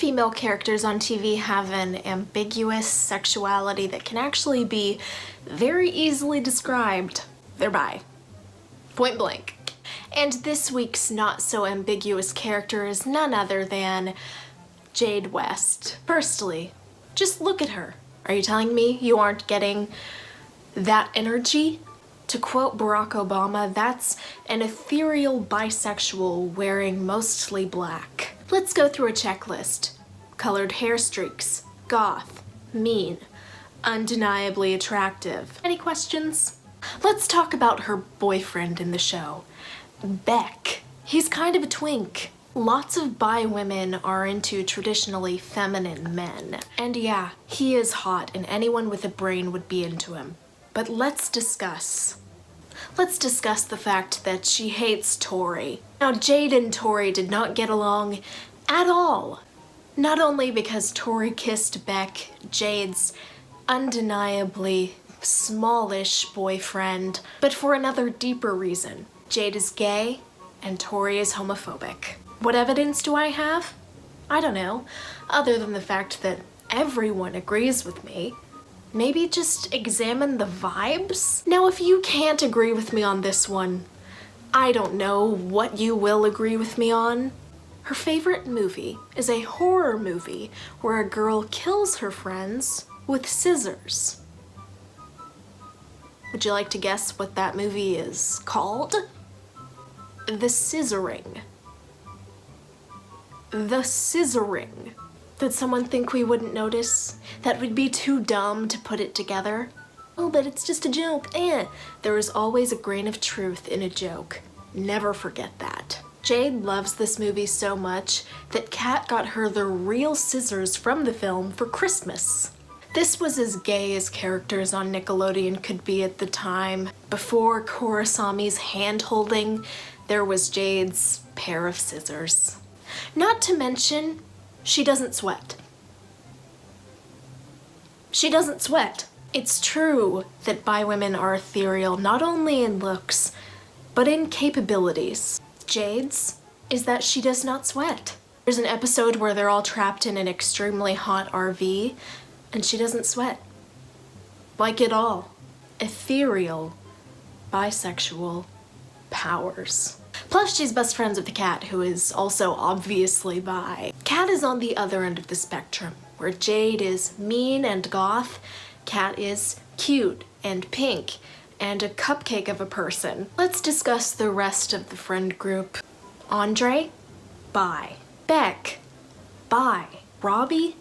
female characters on TV have an ambiguous sexuality that can actually be very easily described. They're bi. Point blank. And this week's not-so-ambiguous character is none other than Jade West. Firstly, just look at her. Are you telling me you aren't getting that energy? To quote Barack Obama, that's an ethereal bisexual wearing mostly black. Let's go through a checklist. Colored hair streaks, goth, mean, undeniably attractive. Any questions? Let's talk about her boyfriend in the show, Beck. He's kind of a twink. Lots of bi women are into traditionally feminine men. And yeah, he is hot and anyone with a brain would be into him. But let's discuss the fact that she hates Tori. Now, Jade and Tori did not get along at all. Not only because Tori kissed Beck, Jade's undeniably smallish boyfriend, but for another deeper reason. Jade is gay and Tori is homophobic. What evidence do I have? I don't know, other than the fact that everyone agrees with me. Maybe just examine the vibes? Now, if you can't agree with me on this one, I don't know what you will agree with me on. Her favorite movie is a horror movie where a girl kills her friends with scissors. Would you like to guess what that movie is called? The Scissoring. The Scissoring. Did someone think we wouldn't notice? That would be too dumb to put it together? Oh, but it's just a joke. There is always a grain of truth in a joke. Never forget that. Jade loves this movie so much that Kat got her the real scissors from the film for Christmas. This was as gay as characters on Nickelodeon could be at the time. Before Kurosami's hand-holding, there was Jade's pair of scissors. Not to mention, she doesn't sweat. She doesn't sweat. It's true that bi women are ethereal not only in looks, but in capabilities. Jade's is that she does not sweat. There's an episode where they're all trapped in an extremely hot RV, and she doesn't sweat. Like it all. Ethereal, bisexual powers. Plus, she's best friends with the Cat, who is also obviously bi. Cat is on the other end of the spectrum, where Jade is mean and goth, Cat is cute and pink and a cupcake of a person. Let's discuss the rest of the friend group. Andre, bi. Beck, bi. Robbie,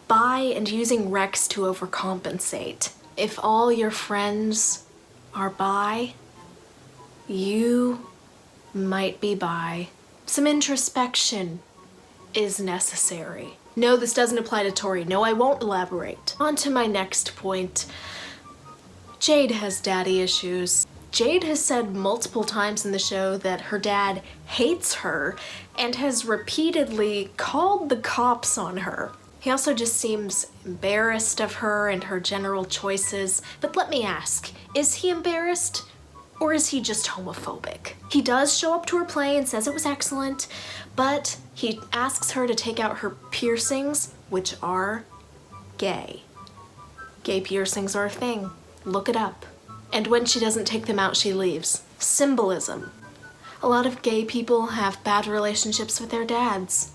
bi and using Rex to overcompensate. If all your friends are bi, you might be bi. Some introspection is necessary. No, this doesn't apply to Tori. No, I won't elaborate. On to my next point. Jade has daddy issues. Jade has said multiple times in the show that her dad hates her and has repeatedly called the cops on her. He also just seems embarrassed of her and her general choices. But let me ask, is he embarrassed? Or is he just homophobic? He does show up to her play and says it was excellent, but he asks her to take out her piercings, which are gay. Gay piercings are a thing. Look it up. And when she doesn't take them out, she leaves. Symbolism. A lot of gay people have bad relationships with their dads.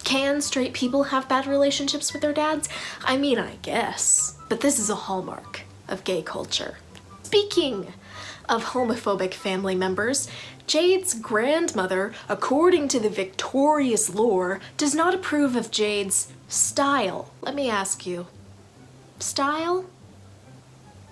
Can straight people have bad relationships with their dads? I mean, I guess. But this is a hallmark of gay culture. Speaking of homophobic family members, Jade's grandmother, according to the victorious lore, does not approve of Jade's style. Let me ask you, style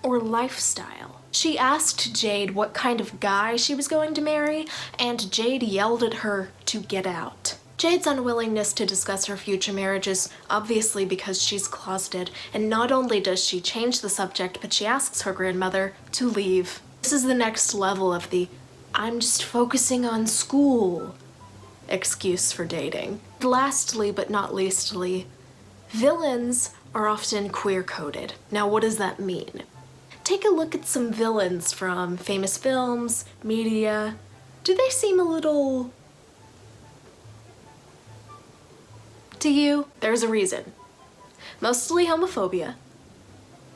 or lifestyle? She asked Jade what kind of guy she was going to marry, and Jade yelled at her to get out. Jade's unwillingness to discuss her future marriage is obviously because she's closeted, and not only does she change the subject, but she asks her grandmother to leave. This is the next level of the "I'm just focusing on school" excuse for dating. Lastly, but not leastly, villains are often queer-coded. Now, what does that mean? Take a look at some villains from famous films, media. Do they seem a little to you, there's a reason. Mostly homophobia,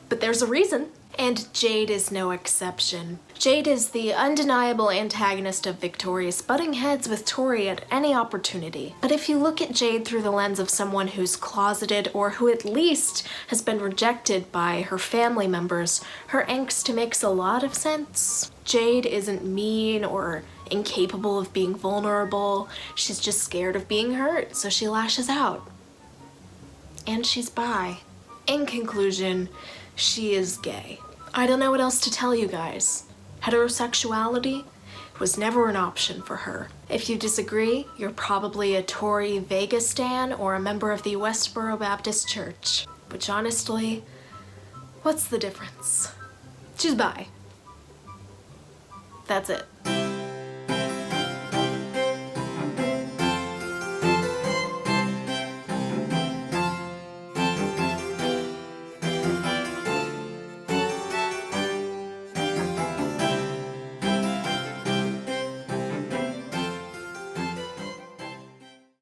but there's a reason. And Jade is no exception. Jade is the undeniable antagonist of Victorious, butting heads with Tori at any opportunity. But if you look at Jade through the lens of someone who's closeted or who at least has been rejected by her family members, her angst makes a lot of sense. Jade isn't mean or incapable of being vulnerable. She's just scared of being hurt, so she lashes out. And she's bi. In conclusion, she is gay. I don't know what else to tell you guys. Heterosexuality was never an option for her. If you disagree, you're probably a Tory Vegas stan or a member of the Westboro Baptist Church. Which honestly, what's the difference? She's bi. That's it.